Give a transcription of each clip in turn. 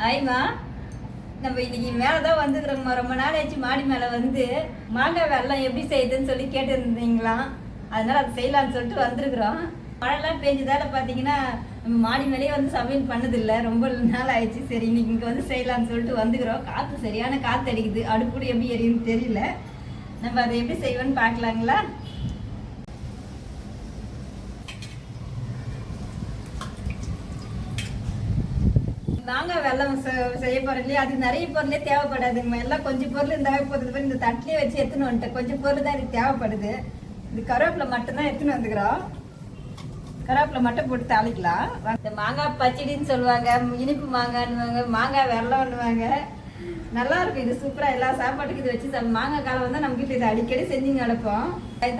ஆயிமா, நம்ம இன்னைக்கு மேலே தான் வந்துக்கிறோம்மா. ரொம்ப நாள் ஆச்சு மாடி மேலே வந்து மாங்காய் வெல்லம் எப்படி செய்யுதுன்னு சொல்லி கேட்டுருந்தீங்களாம். அதனால அதை செய்யலான்னு சொல்லிட்டு வந்திருக்கிறோம். மழைலாம் பெஞ்சதால பார்த்தீங்கன்னா நம்ம மாடி மேலேயே வந்து சமையல் பண்ணதில்லை, ரொம்ப நாள் ஆயிடுச்சு. சரி இன்னைக்கு இங்கே வந்து செய்யலான்னு சொல்லிட்டு வந்துக்கிறோம். காற்று சரியான காற்று அடிக்குது, அடுப்புடி எப்படி எரியுன்னு தெரியல. நம்ம அதை எப்படி செய்வோன்னு பார்க்கலாங்களா? மாங்காய் வெல்லம் செய்ய போறோம் இல்லையா, அது நிறைய பொருளே தேவைப்படாதுங்கம்மா. எல்லாம் கொஞ்சம் பொருள் இருந்தாவே போதும். இந்த தட்டிலே வச்சு எடுத்துன்னு வந்துட்டேன். கொஞ்சம் பொருள் தான் இதுக்கு தேவைப்படுது. இது கருவேப்பிலை மட்டும்தான் எடுத்துன்னு வந்துக்கிறோம். கருவேப்பிலை மட்டும் போட்டு தாளிக்கலாம். இந்த மாங்காய் பச்சடின்னு சொல்லுவாங்க, இனிப்பு மாங்காய்னுவாங்க, மாங்காய் வெல்லம்னுவாங்க. நல்லா இருக்கும் இது, சூப்பராக எல்லா சாப்பாட்டுக்கு இது வச்சு மாங்காய் காலம் வந்து நம்ம வீட்டில் இதை அடிக்கடி செஞ்சு நடப்போம்.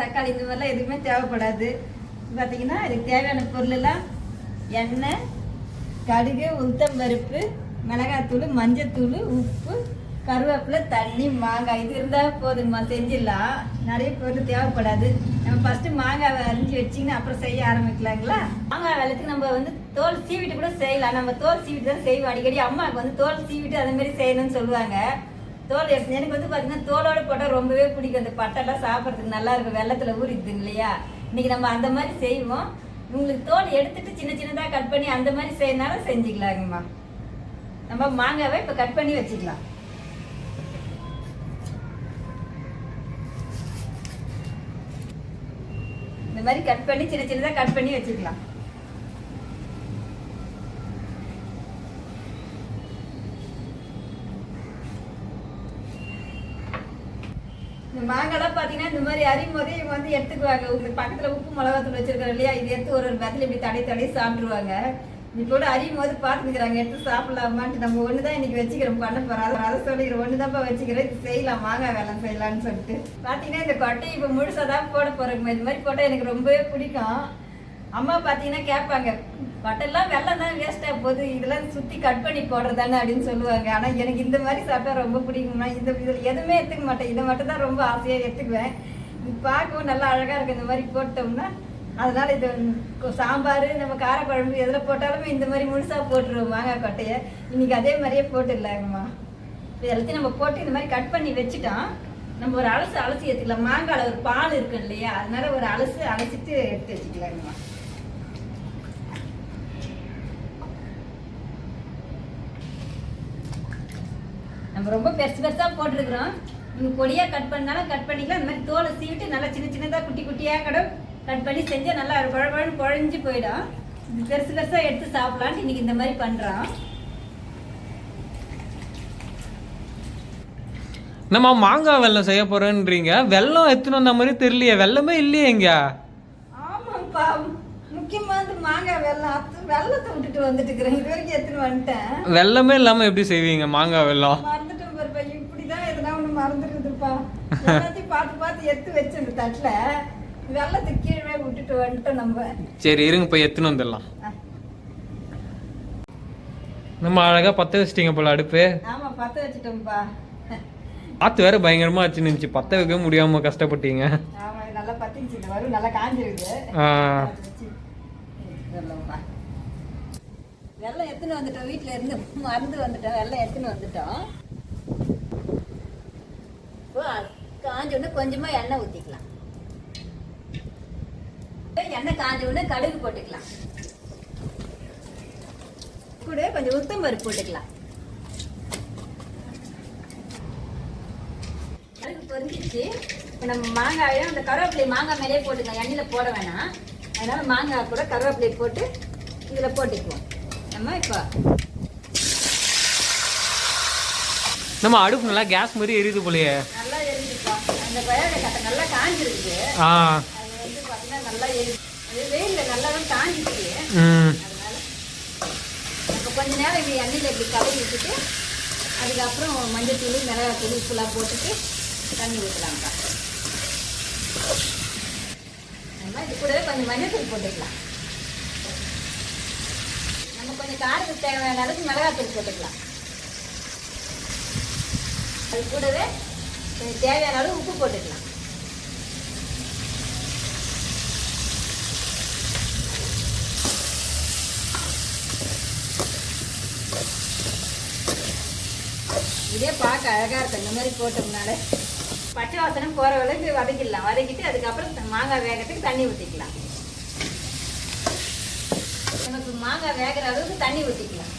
தக்காளி இந்த மாதிரிலாம் எதுவுமே தேவைப்படாது. பார்த்தீங்கன்னா இதுக்கு தேவையான பொருள் எல்லாம் எண்ணெய், கடுகு, உளுத்தம்பருப்பு, மிளகாத்தூள், மஞ்சத்தூள், உப்பு, கருவேப்பிலை, தண்ணி, மாங்காய் இது இருந்தால் போதுங்கம்மா, செஞ்சிடலாம். நிறைய பொருள் தேவைப்படாது. நம்ம ஃபஸ்ட்டு மாங்காய் அரிஞ்சு வச்சிங்கன்னா அப்புறம் செய்ய ஆரம்பிக்கலாங்களா? மாங்காய் வெள்ளத்துக்கு நம்ம வந்து தோல் சீவிட்டு கூட செய்யலாம். நம்ம தோல் சீவிட்டு தான் செய்வோம். அடிக்கடி அம்மாவுக்கு வந்து தோல் சீவிட்டு அதேமாரி செய்யணும்னு சொல்லுவாங்க. தோல் எடுத்து எனக்கு வந்து பார்த்தீங்கன்னா தோலோடு போட்டால் ரொம்பவே பிடிக்கும். அந்த பட்டெல்லாம் சாப்பிட்றதுக்கு நல்லா இருக்கும், வெள்ளத்தில் ஊறிடுது இல்லையா. இன்னைக்கு நம்ம அந்த மாதிரி செய்வோம். உங்களுக்கு தோல் எடுத்துட்டு சின்ன சின்னதாக கட் பண்ணி அந்த மாதிரி செய்யனாலும் செஞ்சுக்கலாங்கம்மா. நம்ம மாங்காவை இப்போ கட் பண்ணி வச்சுக்கலாம். இந்த மாதிரி கட் பண்ணி சின்ன சின்னதாக கட் பண்ணி வச்சுக்கலாம். இந்த மாங்காய்லாம் பார்த்தீங்கன்னா இந்த மாதிரி அறியும் போதே இவங்க வந்து எடுத்துக்குவாங்க. உங்களுக்கு பக்கத்தில் உப்பு மிளகாத்தூள் வச்சிருக்காரு இல்லையா, இது எடுத்து ஒரு பேத்தில் இப்படி தடை சாப்பிட்ருவாங்க. இப்போ கூட அறியும் போது பார்த்துக்கிறாங்க, எடுத்து சாப்பிடலாமான்ட்டு. நம்ம ஒன்று தான் இன்னைக்கு வச்சுக்கிறோம், பண்ண போகிறோம். அதை சொல்லிக்கிறோம், ஒன்று தான்ப்பா வச்சுக்கிறேன், இது செய்யலாம், மாங்காய் வெல்லம் செய்யலான்னு சொல்லிட்டு. பார்த்தீங்கன்னா இந்த கொட்டையை இப்போ முழுசாக தான் போட போகிறோங்க. இது மாதிரி போட்டால் எனக்கு ரொம்பவே பிடிக்கும். அம்மா பார்த்தீங்கன்னா கேட்பாங்க, கொட்டையெல்லாம் வெல்லம் தான் வேஸ்ட்டாக போகுது, இதெல்லாம் சுற்றி கட் பண்ணி போடுறதானே அப்படின்னு சொல்லுவாங்க. ஆனால் எனக்கு இந்த மாதிரி சாப்பிட்டா ரொம்ப பிடிக்கும்னா இதில் எதுவுமே எடுத்துக்க மாட்டேன். இதை மட்டும் தான் ரொம்ப ஆசையாக எடுத்துக்குவேன். இது பார்க்கவும் நல்லா அழகாக இருக்குது இந்த மாதிரி போட்டோம்னா. அதனால் இது சாம்பார், நம்ம காரக்குழம்பு எதில் போட்டாலுமே இந்த மாதிரி முழுசாக போட்டுருவோம் மாங்காய் கொட்டையை. இன்றைக்கி அதே மாதிரியே போட்டுடலாங்கம்மா. இது எல்லாத்தையும் நம்ம போட்டு இந்த மாதிரி கட் பண்ணி வச்சுட்டோம். நம்ம ஒரு அலசி எடுத்துக்கலாம். மாங்காயில் ஒரு பால் இருக்கு இல்லையா, அதனால ஒரு அலசிட்டு எடுத்து வச்சுக்கலாங்கம்மா. நம்ம ரொம்ப பெருசாக போட்டிருக்கிறோம். நீங்கள் பொடியாக கட் பண்ணாலும் கட் பண்ணிக்கலாம். இந்த மாதிரி தோலை சீவிட்டு நல்லா சின்ன சின்னதாக குட்டி குட்டியாக கட் பண்ணி செஞ்சால் நல்லா குழஞ்சு போயிடும். இது பெருசாக எடுத்து சாப்பிடலான்ட்டு இன்றைக்கி இந்த மாதிரி பண்ணுறோம். நம்ம மாங்காய் வெல்லம் செய்ய போகிறோன்றீங்க, வெல்லம் எடுத்துன்னு வந்த மாதிரி தெரியலையே, வெல்லமே இல்லையே எங்க? ஆமாப்பா, முக்கியமாக மாங்காய் வெல்லத்தை விட்டுட்டு வந்துட்டு இருக்கிறேன். இது வரைக்கும் எடுத்துன்னு வந்துட்டேன். வெல்லமே இல்லாமல் எப்படி செய்வீங்க மாங்காய் வெல்லம்? மறந்துட்டேன் பாருப்பா, இப்படிதான் எதுனா ஒன்று மறந்துருக்குதுப்பா. எல்லாத்தையும் பார்த்து எடுத்து வச்சு அந்த தட்டில் வெள்ளத்துக்கு கீழே விட்டுட்டு வந்துட்டோம் நம்ம. சரி இருங்க, போய் எடுத்துன்னு வந்துடலாம். நம்ம அழகாக பற்ற வச்சிட்டிங்க போல அடுப்பு. ஆமாம், பற்ற வச்சுட்டோம்ப்பா. காற்று வேற பயங்கரமாக வச்சுருந்துச்சு, பற்ற வைக்க முடியாமல் கஷ்டப்பட்டீங்க. ஆமாம், நல்லா பற்றிச்சு, இந்த வரும் நல்லா காஞ்சிருக்கு. வெள்ளம் எடுத்துன்னு வந்துட்டோம், வீட்டில் இருந்து மறந்து வந்துட்டோம். வெள்ளம் எடுத்துன்னு வந்துட்டோம். இப்போ காஞ்சோடனே கொஞ்சமாக எண்ணெய் ஊற்றிக்கலாம். எண்ணெய் காஞ்ச உடனே கடுகு போட்டுக்கலாம். கூட கொஞ்சம் உளுத்தம்பருப்பு போட்டுக்கலாம். கடுகு பொரிஞ்சிச்சு. இப்போ நம்ம மாங்காயும் அந்த கருவேப்பிலை மாங்காய் மேலேயே போட்டுக்கலாம், எண்ணெயில் போட வேணாம். அதனால மாங்காய் கூட கருவேப்பிலை போட்டு இதில் போட்டுக்குவோம். நம்ம அடுப்பு நல்லா கேஸ் மாதிரி எரியுது போலயே. நல்லா எரியுதுப்பா. அந்த கொய்யாக்கா கட்டை நல்லா காஞ்சிருக்கு. அது வந்து பார்த்தீங்கன்னா நல்லா எரியுது. அது வெயிலில் நல்லா தான் காஞ்சிச்சு. அதனால இப்போ கொஞ்ச நேரம் இப்படி எண்ணெயில் இப்படி கலரி விட்டுட்டு அதுக்கப்புறம் மஞ்சத்தூள், மிளகாத்தூள், உப்புலாம் போட்டுட்டு தண்ணி ஊற்றலாம்ப்பா. நம்ம இது கூடவே கொஞ்சம் மஞ்சத்தூள் போட்டுக்கலாம். கொஞ்சம் காரத்துக்கு தேவையான அளவுக்கு மிளகாத்தூள் போட்டுக்கலாம். அது கூடவே கொஞ்சம் தேவையான அளவு உப்பு போட்டுக்கலாம். இதே பார்க்க அழகா இருக்கும் இந்த மாதிரி போட்டோம்னால. பச்சை வாசனை போற அளவுக்கு வதக்கிடலாம். வதக்கிட்டு அதுக்கப்புறம் மாங்காய் வேகத்துக்கு தண்ணி ஊற்றிக்கலாம். நமக்கு மாங்காய் வேகிற அளவுக்கு தண்ணி ஊற்றிக்கலாம்.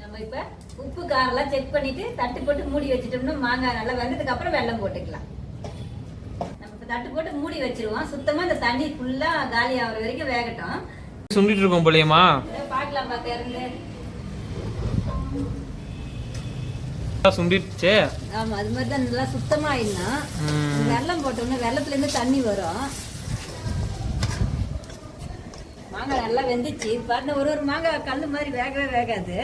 நம்ம இப்ப உப்பு காரெல்லாம் செக் பண்ணிட்டு தட்டு போட்டு மூடி வச்சுட்டோம்னா மாங்காய் நல்லா வெந்ததுக்கு அப்புறம் வெல்லம் போட்டுக்கலாம். நம்ம இப்ப தட்டு போட்டு மூடி வச்சிருவோம். சுத்தமா இந்த தண்ணி ஃபுல்லா காலி ஆகுற வரைக்கும் வேகட்டும். சுண்டிட்டு இருக்கோம் போலியம்மா. பாக்கலாம் பாக்க இருந்து. சுண்டிடுச்சு. ஆமா, அது மாதிரி தான் நல்லா சுத்தமா ஆயிடணும். வெல்லம் போட்டோம்னா வெள்ளத்துல இருந்து தண்ணி வரும். மாங்காய் நல்லா வெந்துச்சு பாருங்க. ஒரு மாங்காய் கல்லு மாதிரி வேகவே வேகாது.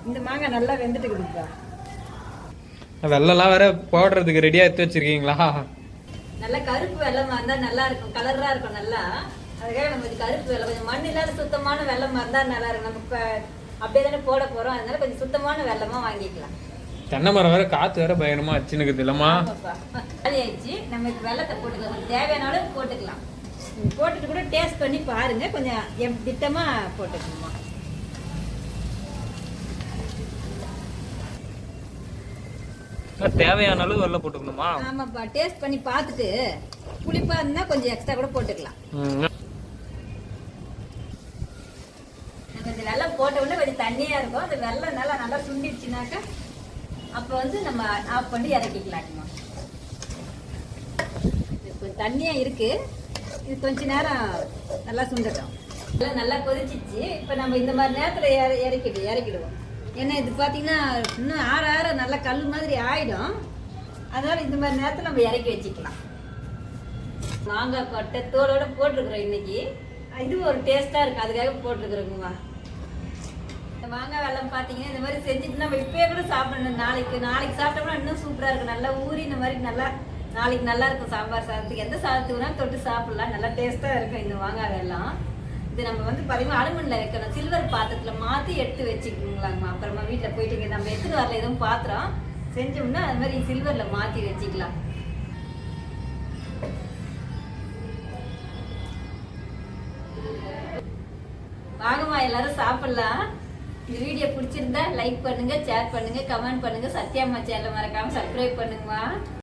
இந்த மாங்காய் நல்லா வெந்துட்டு இருக்குப்பா. வெள்ளம்லாம் வேற போடுறதுக்கு ரெடியா எடுத்து வச்சிருக்கீங்களா? நல்லா கருப்பு வெள்ளமா இருந்தா நல்லா இருக்கும், கலரா இருக்கும் நல்லா. அதுக்காக நம்ம இது கருப்பு வெள்ளம், கொஞ்சம் மண் இல்லாத சுத்தமான வெள்ளமா இருந்தா நல்லா இருக்கும். நம்ம அப்படியே தானே போட போறோம், அதனால கொஞ்சம் சுத்தமான வெள்ளமா வாங்கிக்கலாம். தென்னை மரம் வேற காத்து வேற பயங்கரமா அச்சுனுக்குது இல்லம்மா? காலி ஆயிடுச்சு. நம்ம இப்ப வெள்ளத்தை போட்டுக்கலாம். கொஞ்சம் தேவையான அளவு போட்டுக்கலாம். போட்டுட்டு கூட டேஸ்ட் பண்ணி பாருங்க. கொஞ்சம் திட்டமா போட்டுக்கணுமா. தேவையான அளவு வெள்ளம் போட்டுக்கணுமா? ஆமாப்பா, டேஸ்ட் பண்ணி பார்த்துட்டு புளிப்பா இருந்தா கொஞ்சம் எக்ஸ்ட்ரா கூட போட்டுக்கலாம். கொஞ்சம் வெள்ளம் போட்ட உடனே கொஞ்சம் தண்ணியா இருக்கும். அந்த வெள்ளம் நல்லா சுண்டிடுச்சுனாக்கா அப்ப வந்து நம்ம ஆஃப் பண்ணி இறக்கிக்கலாம்மா. கொஞ்சம் தண்ணியா இருக்கு, இது கொஞ்ச நேரம் நல்லா சுண்டட்டும். நல்லா கொதிச்சிச்சு. இப்ப நம்ம இந்த மாதிரி நேரத்துல இறக்கிடுவோம். ஏன்னா இது பாத்தீங்கன்னா இன்னும் ஆற நல்லா கல் மாதிரி ஆயிடும். அதனால இந்த மாதிரி நேரத்துல நம்ம இறக்கி வச்சுக்கலாம். மாங்காய் கொட்டை தோலோட போட்டிருக்கிறோம் இன்னைக்கு. இது ஒரு டேஸ்டா இருக்கு, அதுக்காக போட்டிருக்கிறோங்கம்மா. மாங்காய் வெல்லம் பாத்தீங்கன்னா இந்த மாதிரி செஞ்சுட்டு நம்ம இப்பயே கூட சாப்பிடணும். நாளைக்கு சாப்பிட்டோம்னா இன்னும் சூப்பரா இருக்கும். நல்லா ஊறி இந்த மாதிரி நல்லா நாளைக்கு நல்லா இருக்கும். சாம்பார் சாதத்துக்கு எந்த சாதத்துக்குனா தொட்டு சாப்பிடலாம். நல்லா டேஸ்டா இருக்கும் இந்த மாங்காய் வெல்லம். இது நம்ம வந்து பாத்தீங்கன்னா அலுமினியில் வைக்கணும். சில்வர் பாத்திரத்துல மாத்தி எடுத்து வச்சுக்கோங்களாங்கம்மா. அப்புறமா வீட்டுல போயிட்டு நம்ம எடுத்துட்டு வரல எதுவும் பாத்திரம் செஞ்சோம்னா அது மாதிரி சில்வர்ல மாத்தி வச்சுக்கலாம். வாங்கம்மா, எல்லாரும் சாப்பிடலாம். இந்த வீடியோ பிடிச்சிருந்தா லைக் பண்ணுங்க, ஷேர் பண்ணுங்க, கமெண்ட் பண்ணுங்க. சத்யாம்மா சேனலை மறக்காம சப்ஸ்கிரைப் பண்ணுங்கம்மா.